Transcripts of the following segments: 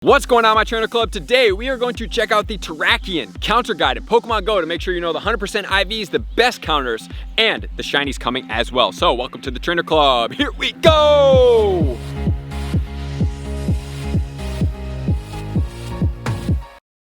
What's going on, my trainer club? Today we are going to check out the Terrakion counter guide in Pokemon Go to make sure you know the 100% IVs, the best counters, and the shinies coming as well. So welcome to the trainer club. Here we go!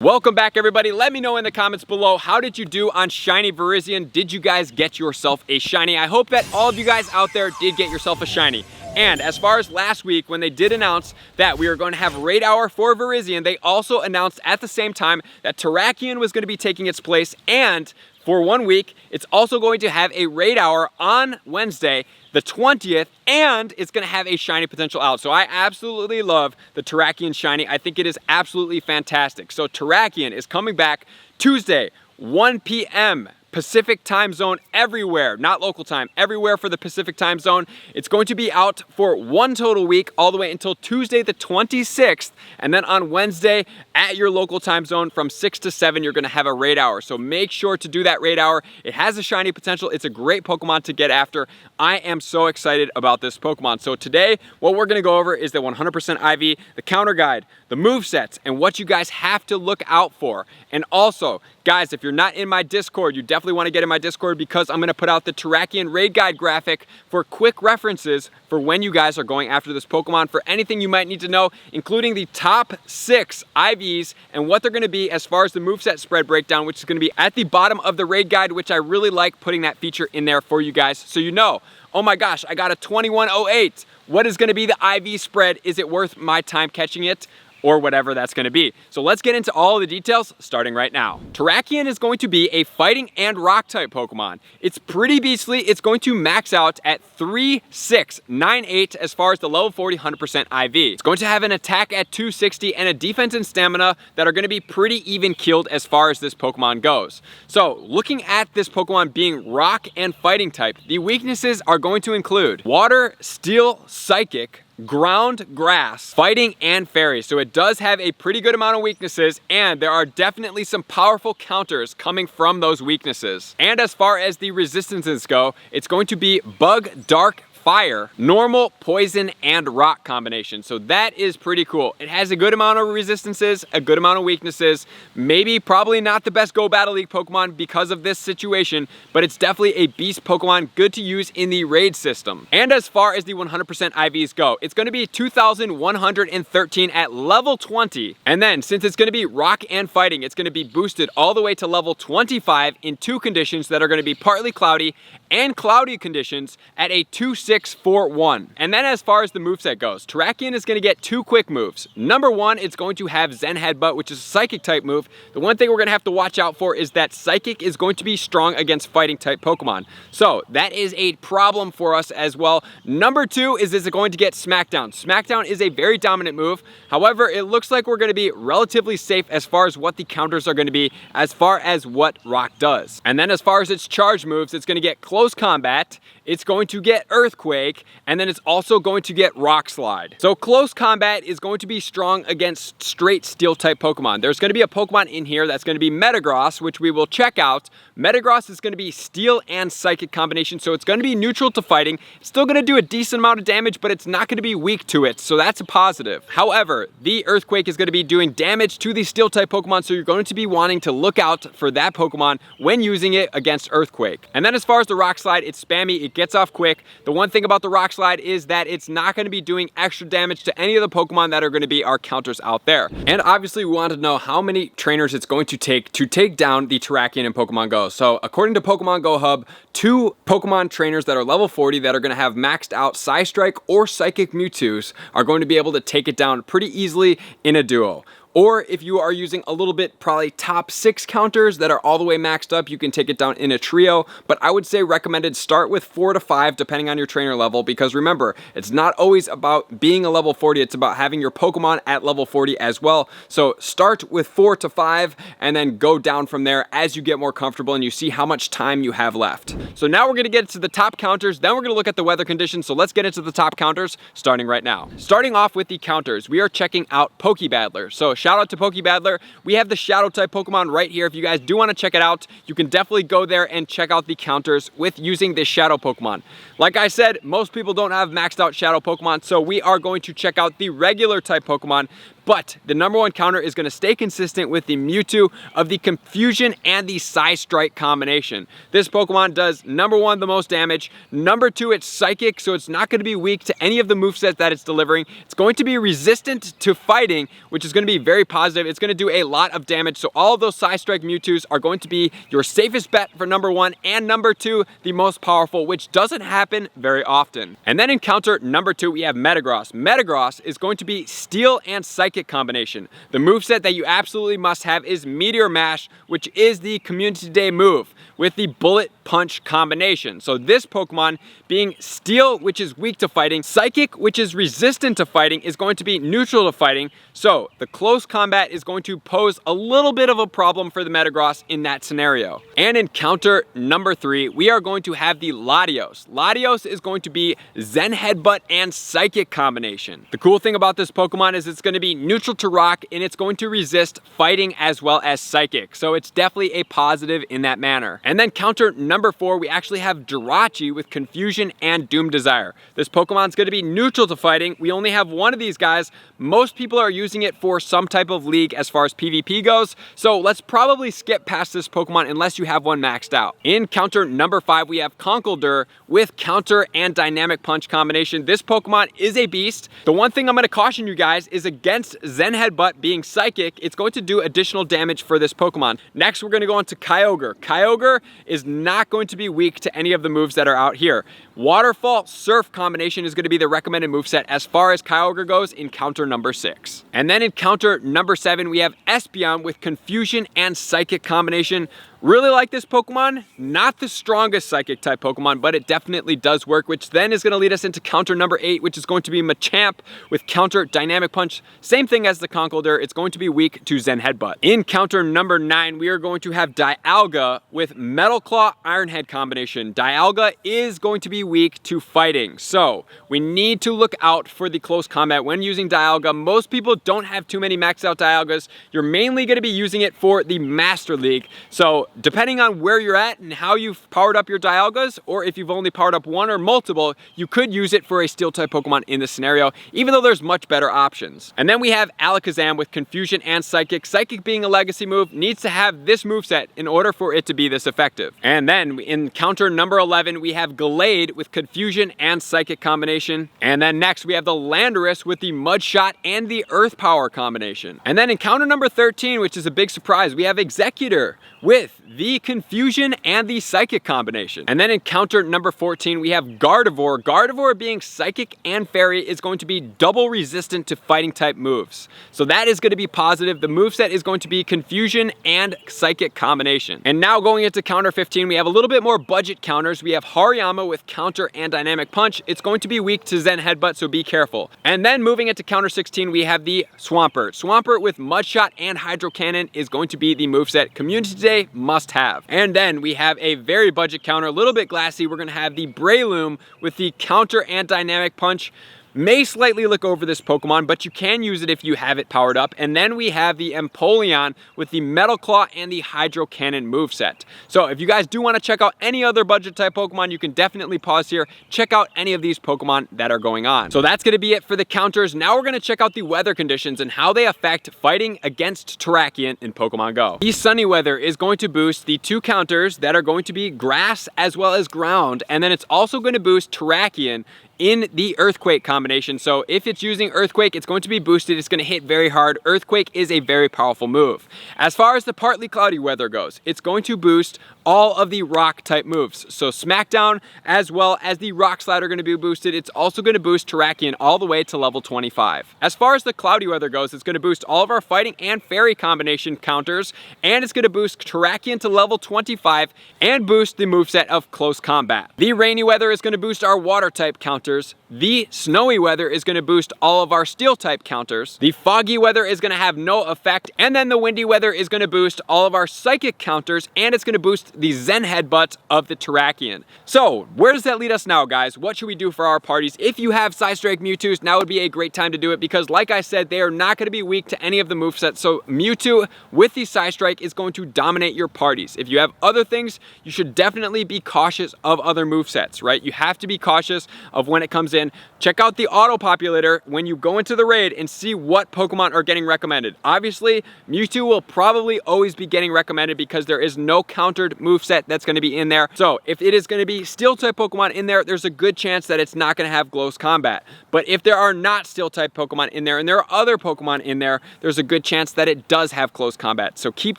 Welcome back, everybody. Let me know in the comments below, how did you do on shiny Virizion? Did you guys get yourself a shiny? I hope that all of you guys out there did get yourself a shiny. And as far as last week, when they did announce that we were going to have raid hour for Virizion, they also announced at the same time that Terrakion was going to be taking its place, and for 1 week, it's also going to have a raid hour on Wednesday, the 20th, and it's going to have a shiny potential out. So I absolutely love the Terrakion shiny. I think it is absolutely fantastic. So Terrakion is coming back Tuesday, 1 p.m. Pacific time zone everywhere, not local time, everywhere for the Pacific time zone. It's going to be out for 1 total week all the way until Tuesday the 26th, and then on Wednesday at your local time zone from 6 to 7 you're going to have a raid hour. So make sure to do that raid hour. It has a shiny potential. It's a great Pokemon to get after. I am so excited about this Pokemon. So today what we're going to go over is the 100% IV, the counter guide, the movesets, and what you guys have to look out for. And also, guys, if you're not in my Discord, you definitely want to get in my Discord, because I'm going to put out the Terrakion raid guide graphic for quick references for when you guys are going after this Pokemon, for anything you might need to know, including the top 6 IVs and what they're going to be as far as the moveset spread breakdown, which is going to be at the bottom of the raid guide, which I really like putting that feature in there for you guys. So you know, oh my gosh, I got a 2108. What is going to be the IV spread? Is it worth my time catching it? Or whatever that's going to be. So let's get into all of the details starting right now. Terrakion is going to be a fighting and rock type Pokemon. It's pretty beastly. It's going to max out at 3,698 as far as the level 40 100% IV. It's going to have an attack at 260 and a defense and stamina that are going to be pretty even keeled as far as this Pokemon goes. So looking at this Pokemon being rock and fighting type, the weaknesses are going to include water, steel, psychic, ground, grass, fighting, and fairy. So it does have a pretty good amount of weaknesses, and there are definitely some powerful counters coming from those weaknesses. And as far as the resistances go, it's going to be bug, dark, fire, normal, poison, and rock combination. So that is pretty cool. It has a good amount of resistances, a good amount of weaknesses. Maybe probably not the best Go Battle League Pokemon because of this situation, but it's definitely a beast Pokemon, good to use in the raid system. And as far as the 100% IVs go, it's going to be 2,113 at level 20. And then since it's going to be rock and fighting, it's going to be boosted all the way to level 25 in 2 conditions that are going to be partly cloudy and cloudy conditions at a 2,641. And then as far as the moveset goes, Terrakion is going to get 2 quick moves. Number 1, it's going to have Zen Headbutt, which is a psychic type move. The one thing we're going to have to watch out for is that psychic is going to be strong against fighting type Pokemon. So that is a problem for us as well. Number 2 is it going to get Smackdown. Smackdown is a very dominant move. However, it looks like we're going to be relatively safe as far as what the counters are going to be, as far as what rock does. And then as far as its charge moves, it's going to get Close Combat, it's going to get Earthquake, and then it's also going to get Rock Slide. So Close Combat is going to be strong against straight steel type Pokemon. There's going to be a Pokemon in here that's going to be Metagross, which we will check out. Metagross is going to be steel and psychic combination, so it's going to be neutral to fighting. It's still going to do a decent amount of damage, but it's not going to be weak to it, so that's a positive. However, the Earthquake is going to be doing damage to the steel type Pokemon, so you're going to be wanting to look out for that Pokemon when using it against Earthquake. And then as far as the Rock Slide, it's spammy, it gets off quick. The one thing about the Rock Slide is that it's not going to be doing extra damage to any of the Pokemon that are going to be our counters out there. And obviously we want to know how many trainers it's going to take down the Terrakion in Pokemon Go. So according to Pokemon Go Hub, 2 Pokemon trainers that are level 40 that are going to have maxed out Psystrike or Psychic Mewtwo's are going to be able to take it down pretty easily in a duo. Or if you are using a little bit, probably top 6 counters that are all the way maxed up, you can take it down in a trio. But I would say recommended start with 4 to 5 depending on your trainer level, because remember, it's not always about being a level 40, it's about having your Pokemon at level 40 as well. So start with 4 to 5 and then go down from there as you get more comfortable and you see how much time you have left. So now we're going to get to the top counters, then we're going to look at the weather conditions. So let's get into the top counters starting right now. Starting off with the counters, we are checking out Pokebattler. So shout out to Pokebattler. We have the Shadow type Pokemon right here. If you guys do want to check it out, you can definitely go there and check out the counters with using this Shadow Pokemon. Like I said, most people don't have maxed out Shadow Pokemon, so we are going to check out the regular type Pokemon. but the number one counter is going to stay consistent with the Mewtwo of the Confusion and the Psystrike combination. This Pokemon does number one, the most damage. Number two, it's psychic, so it's not going to be weak to any of the movesets that it's delivering. It's going to be resistant to fighting, which is going to be very positive. It's going to do a lot of damage, so all of those Psystrike Mewtwo's are going to be your safest bet for number one, and number two, the most powerful, which doesn't happen very often. And then in counter number two, we have Metagross. Metagross is going to be Steel and Psychic combination. The moveset that you absolutely must have is Meteor Mash, which is the Community Day move with the Bullet Punch combination. So this Pokemon being Steel, which is weak to fighting, Psychic, which is resistant to fighting, is going to be neutral to fighting. So the close combat is going to pose a little bit of a problem for the Metagross in that scenario. And in counter number three, we are going to have the Latios. Latios is going to be Zen Headbutt and Psychic combination. The cool thing about this Pokemon is it's going to be neutral to rock, and it's going to resist fighting as well as Psychic. So it's definitely a positive in that manner. And then counter number four, we actually have Jirachi with Confusion and Doom Desire. This Pokemon's going to be neutral to fighting. We only have one of these guys. Most people are using it for some type of league as far as PvP goes. So let's probably skip past this Pokemon unless you have one maxed out. In counter number five, we have Conkeldurr with Counter and Dynamic Punch combination. This Pokemon is a beast. The one thing I'm going to caution you guys is against Zen Headbutt being Psychic, it's going to do additional damage for this Pokemon. Next, we're going to go into Kyogre. Kyogre is not going to be weak to any of the moves that are out here. Waterfall Surf combination is going to be the recommended moveset as far as Kyogre goes in counter number six. And then in counter number seven, we have Espeon with Confusion and Psychic combination. Really like this Pokemon. Not the strongest Psychic type Pokemon, but it definitely does work, which then is going to lead us into counter number eight, which is going to be Machamp with Counter Dynamic Punch. Same thing as the Conkeldurr, it's going to be weak to Zen Headbutt. In counter number nine, we are going to have Dialga with Metal Claw Iron Head combination. Dialga is going to be weak to fighting, so we need to look out for the close combat when using Dialga. Most people don't have too many maxed out Dialgas. You're mainly going to be using it for the Master League, so depending on where you're at and how you've powered up your Dialgas, or if you've only powered up one or multiple, you could use it for a Steel type Pokemon in this scenario, even though there's much better options. And then we have Alakazam with Confusion and Psychic. Psychic being a legacy move needs to have this moveset in order for it to be this effective. And then in counter number 11, we have Gallade with Confusion and Psychic combination. And then next we have the Landorus with the Mudshot and the Earth Power combination. And then in counter number 13, which is a big surprise, we have Executor with the Confusion and the Psychic combination. And then in counter number 14, we have Gardevoir. Gardevoir being Psychic and Fairy is going to be double resistant to fighting type moves. So that is going to be positive. The moveset is going to be Confusion and Psychic combination. And now going into counter 15, we have a little bit more budget counters. We have Hariyama with Counter and Dynamic Punch. It's going to be weak to Zen Headbutt, so be careful. And then moving into counter 16, we have the Swampert. Swampert with Mudshot and Hydro Cannon is going to be the moveset Community Day must have. And then we have a very budget counter, a little bit glassy. We're going to have the Breloom with the Counter and Dynamic Punch. May slightly look over this Pokemon, but you can use it if you have it powered up. And then we have the Empoleon with the Metal Claw and the Hydro Cannon moveset. So if you guys do want to check out any other budget type Pokemon, you can definitely pause here, check out any of these Pokemon that are going on. So that's going to be it for the counters. Now we're going to check out the weather conditions and how they affect fighting against Terrakion in Pokemon Go. The sunny weather is going to boost the two counters that are going to be grass as well as ground, and then it's also going to boost Terrakion in the Earthquake combination. So if it's using Earthquake, it's going to be boosted. It's going to hit very hard. Earthquake is a very powerful move. As far as the partly cloudy weather goes, it's going to boost all of the rock type moves. So Smackdown as well as the Rock Slide are going to be boosted. It's also going to boost Terrakion all the way to level 25. As far as the cloudy weather goes, it's going to boost all of our fighting and fairy combination counters, and it's going to boost Terrakion to level 25 and boost the moveset of Close Combat. The rainy weather is going to boost our water type counters. The snowy weather is going to boost all of our steel type counters. The foggy weather is going to have no effect. And then the windy weather is going to boost all of our psychic counters, and it's going to boost against the Zen Headbutt of the Terrakion. So where does that lead us now, guys? What should we do for our parties? If you have Psystrike Mewtwo's, now would be a great time to do it because like I said, they are not going to be weak to any of the movesets. So Mewtwo with the Psystrike is going to dominate your parties. If you have other things, you should definitely be cautious of other movesets, right? You have to be cautious of when it comes in. Check out the auto populator when you go into the raid and see what Pokemon are getting recommended. Obviously, Mewtwo will probably always be getting recommended because there is no countered moveset that's going to be in there. So if it is going to be steel type Pokemon in there, there's a good chance that it's not going to have close combat. But if there are not steel type Pokemon in there and there are other Pokemon in there, there's a good chance that it does have close combat. So keep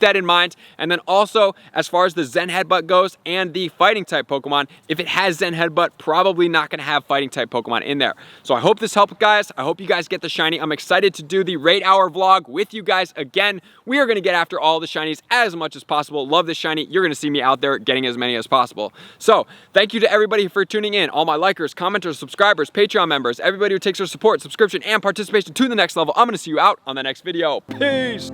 that in mind. And then also, as far as the Zen Headbutt goes and the fighting type Pokemon, if it has Zen Headbutt, probably not going to have fighting type Pokemon in there. So I hope this helped, guys. I hope you guys get the shiny. I'm excited to do the raid hour vlog with you guys again. We are going to get after all the shinies as much as possible. Love this shiny. You're going to see me out there getting as many as possible. So thank you to everybody for tuning in. All my likers, commenters, subscribers, Patreon members, everybody who takes their support, subscription, and participation to the next level. I'm going to see you out on the next video. Peace.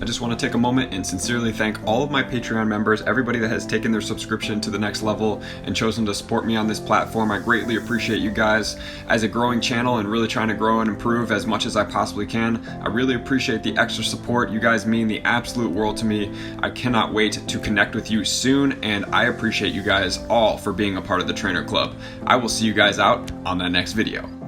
I just want to take a moment and sincerely thank all of my Patreon members, everybody that has taken their subscription to the next level and chosen to support me on this platform. I greatly appreciate you guys. As a growing channel and really trying to grow and improve as much as I possibly can, I really appreciate the extra support. You guys mean the absolute world to me. I cannot wait to connect with you soon, and I appreciate you guys all for being a part of the Trainer Club. I will see you guys out on the next video.